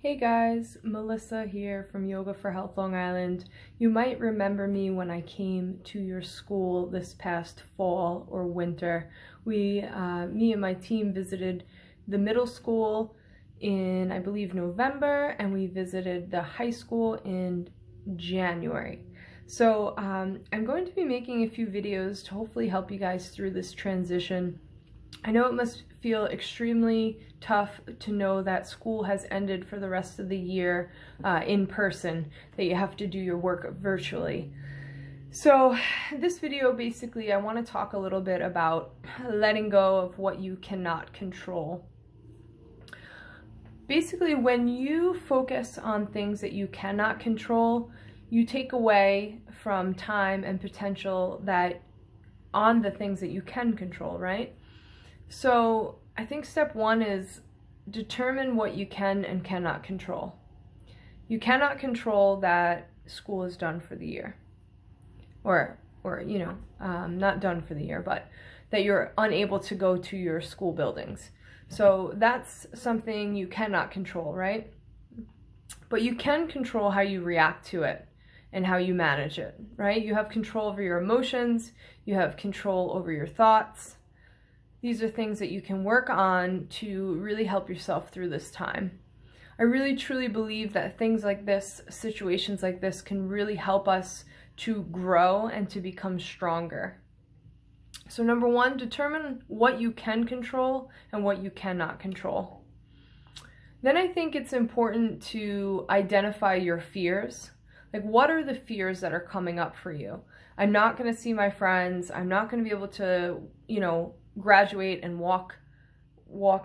Hey guys, Melissa here from Yoga for Health Long Island. You might remember me when I came to your school this past fall or winter. Me and my team visited the middle school in, I believe, November, and we visited the high school in January. So I'm going to be making a few videos to hopefully help you guys through this transition. I know it must feel extremely tough to know that school has ended for the rest of the year in person, that you have to do your work virtually. So this video, basically, I want to talk a little bit about letting go of what you cannot control. Basically, when you focus on things that you cannot control, you take away from time and potential that on the things that you can control, right? So I think step one is determine what you can and cannot control. You cannot control that school is done for the year, or not done for the year, but that you're unable to go to your school buildings. So that's something you cannot control, right? But you can control how you react to it and how you manage it, right? You have control over your emotions, you have control over your thoughts. These are things that you can work on to really help yourself through this time. I really truly believe that things like this, situations like this, can really help us to grow and to become stronger. So number one, determine what you can control and what you cannot control. Then I think it's important to identify your fears. Like, what are the fears that are coming up for you? I'm not going to see my friends. I'm not going to be able to, graduate and walk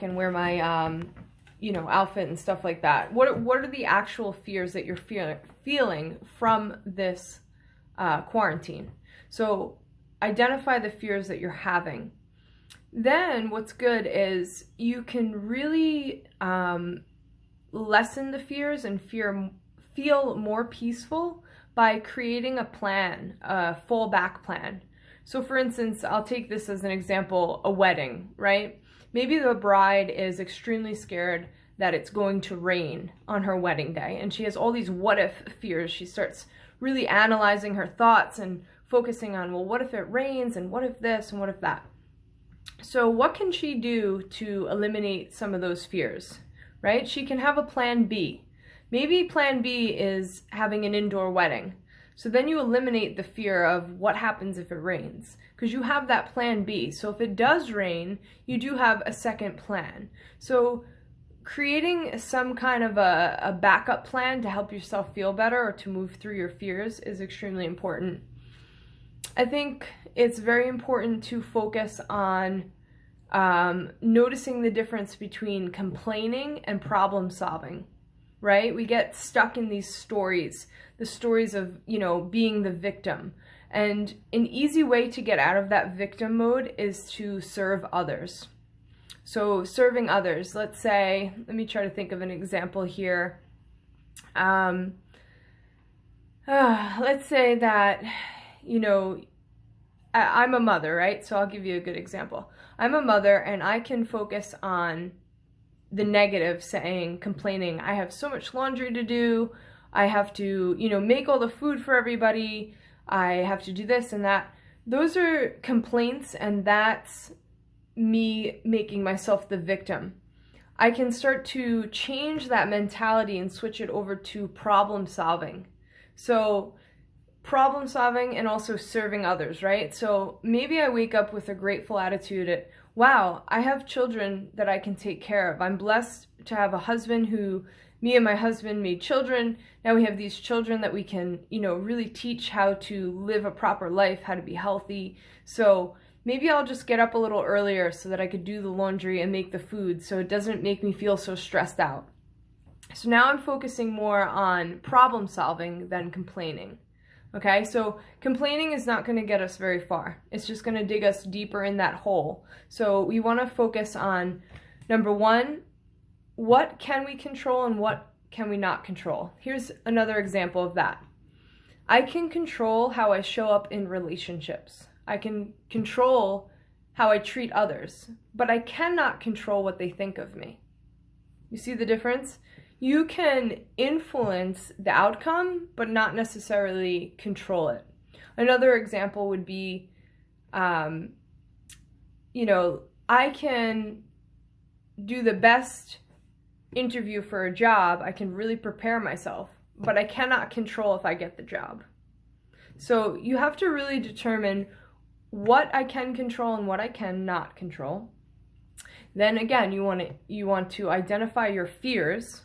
and wear my outfit and stuff like that. What are the actual fears that you're feeling from this quarantine? So identify the fears that you're having. Then what's good is you can really lessen the fears and feel more peaceful by creating a plan, a fallback plan. So for instance, I'll take this as an example, a wedding, right? Maybe the bride is extremely scared that it's going to rain on her wedding day, and she has all these what if fears. She starts really analyzing her thoughts and focusing on, well, what if it rains, and what if this, and what if that? So what can she do to eliminate some of those fears, right? She can have a plan B. Maybe plan B is having an indoor wedding. So then you eliminate the fear of what happens if it rains, because you have that plan B. So if it does rain, you do have a second plan. So creating some kind of a backup plan to help yourself feel better or to move through your fears is extremely important. I think it's very important to focus on noticing the difference between complaining and problem solving. Right? We get stuck in these stories, the stories of, being the victim. And an easy way to get out of that victim mode is to serve others. So serving others, let's say, let me try to think of an example here. Let's say that, I'm a mother, right? So I'll give you a good example. I'm a mother and I can focus on the negative, complaining, I have so much laundry to do, I have to, make all the food for everybody, I have to do this and that. Those are complaints, and that's me making myself the victim. I can start to change that mentality and switch it over to problem solving. So problem solving and also serving others, right? So maybe I wake up with a grateful attitude at, wow, I have children that I can take care of. I'm blessed to have a husband who, me and my husband made children. Now we have these children that we can, really teach how to live a proper life, how to be healthy. So maybe I'll just get up a little earlier so that I could do the laundry and make the food so it doesn't make me feel so stressed out. So now I'm focusing more on problem solving than complaining. Okay, so complaining is not going to get us very far. It's just going to dig us deeper in that hole. So we want to focus on, number one, what can we control and what can we not control? Here's another example of that. I can control how I show up in relationships. I can control how I treat others, but I cannot control what they think of me. You see the difference? You can influence the outcome, but not necessarily control it. Another example would be, I can do the best interview for a job. I can really prepare myself, but I cannot control if I get the job. So you have to really determine what I can control and what I cannot control. Then again, you want to identify your fears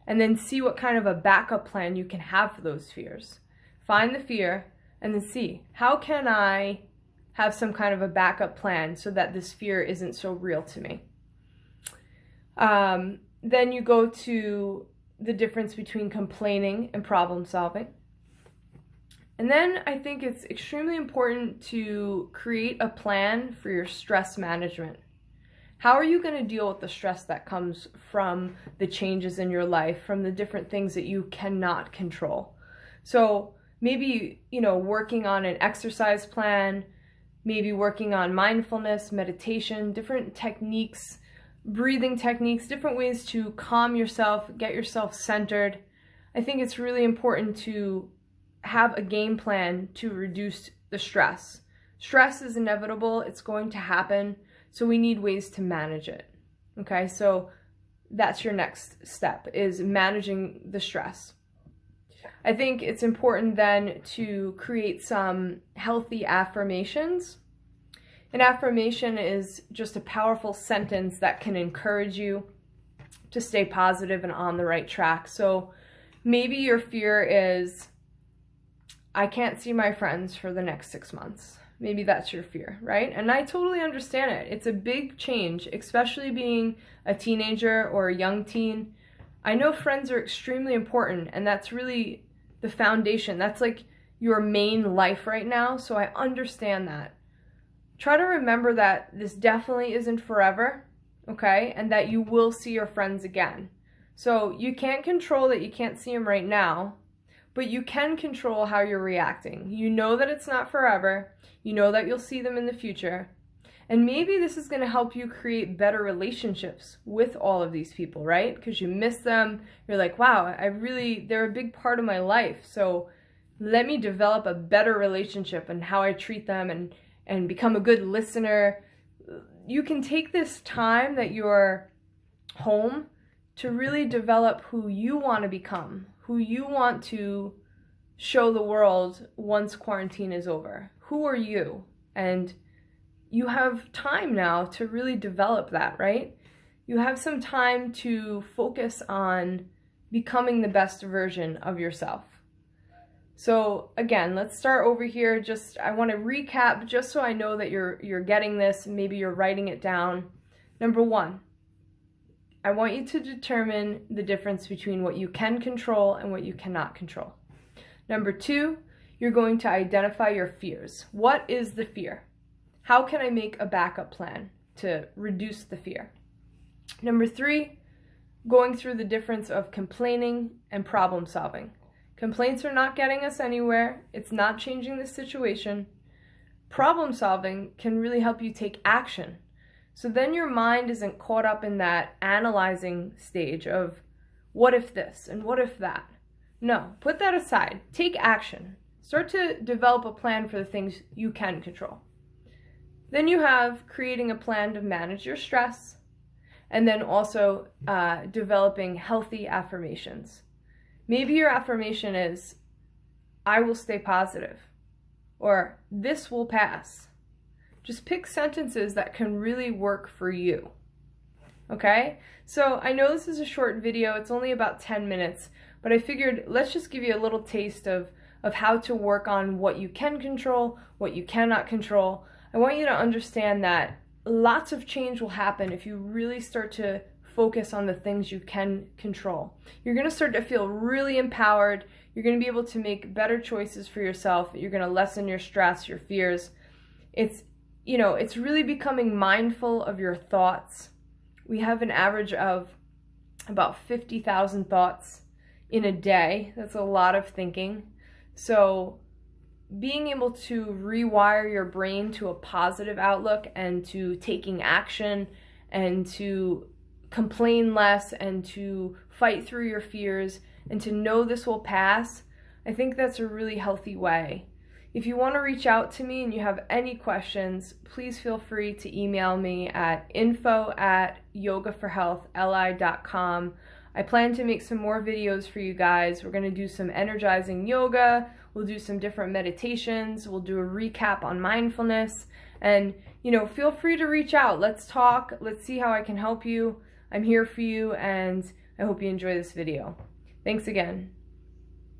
and then see what kind of a backup plan you can have for those fears. Find the fear and then see, how can I have some kind of a backup plan so that this fear isn't so real to me? Then you go to the difference between complaining and problem solving. And then I think it's extremely important to create a plan for your stress management. How are you going to deal with the stress that comes from the changes in your life, from the different things that you cannot control? So maybe, working on an exercise plan, maybe working on mindfulness, meditation, different techniques, breathing techniques, different ways to calm yourself, get yourself centered. I think it's really important to have a game plan to reduce the stress. Stress is inevitable, it's going to happen, so we need ways to manage it. Okay, so that's your next step, is managing the stress. I think it's important then to create some healthy affirmations. An affirmation is just a powerful sentence that can encourage you to stay positive and on the right track. So maybe your fear is, I can't see my friends for the next 6 months. Maybe that's your fear, right? And I totally understand it. It's a big change, especially being a teenager or a young teen. I know friends are extremely important, and that's really the foundation. That's like your main life right now, so I understand that. Try to remember that this definitely isn't forever, okay? And that you will see your friends again. So you can't control that you can't see them right now, but you can control how you're reacting. You know that it's not forever. You know that you'll see them in the future. And maybe this is going to help you create better relationships with all of these people, right? Because you miss them. You're like, wow, they're a big part of my life. So let me develop a better relationship and how I treat them and become a good listener. You can take this time that you're home to really develop who you want to become, who you want to show the world once quarantine is over. Who are you? And you have time now to really develop that, right? You have some time to focus on becoming the best version of yourself. So again, let's start over here. I want to recap just so I know that you're getting this, and maybe you're writing it down. Number one, I want you to determine the difference between what you can control and what you cannot control. Number two, you're going to identify your fears. What is the fear? How can I make a backup plan to reduce the fear? Number three, going through the difference of complaining and problem solving. Complaints are not getting us anywhere. It's not changing the situation. Problem solving can really help you take action. So then your mind isn't caught up in that analyzing stage of what if this and what if that. No, put that aside. Take action. Start to develop a plan for the things you can control. Then you have creating a plan to manage your stress, and then also developing healthy affirmations. Maybe your affirmation is, I will stay positive, or this will pass. Just pick sentences that can really work for you. Okay? So I know this is a short video, it's only about 10 minutes, but I figured let's just give you a little taste of how to work on what you can control, what you cannot control. I want you to understand that lots of change will happen if you really start to focus on the things you can control. You're going to start to feel really empowered. You're going to be able to make better choices for yourself. You're going to lessen your stress, your fears. It's really becoming mindful of your thoughts. We have an average of about 50,000 thoughts in a day. That's a lot of thinking. So being able to rewire your brain to a positive outlook and to taking action and to complain less and to fight through your fears and to know this will pass, I think that's a really healthy way. If you want to reach out to me and you have any questions, please feel free to email me at info@yogaforhealthli.com. I plan to make some more videos for you guys. We're going to do some energizing yoga, we'll do some different meditations, we'll do a recap on mindfulness, and feel free to reach out. Let's talk, let's see how I can help you. I'm here for you, and I hope you enjoy this video. Thanks again.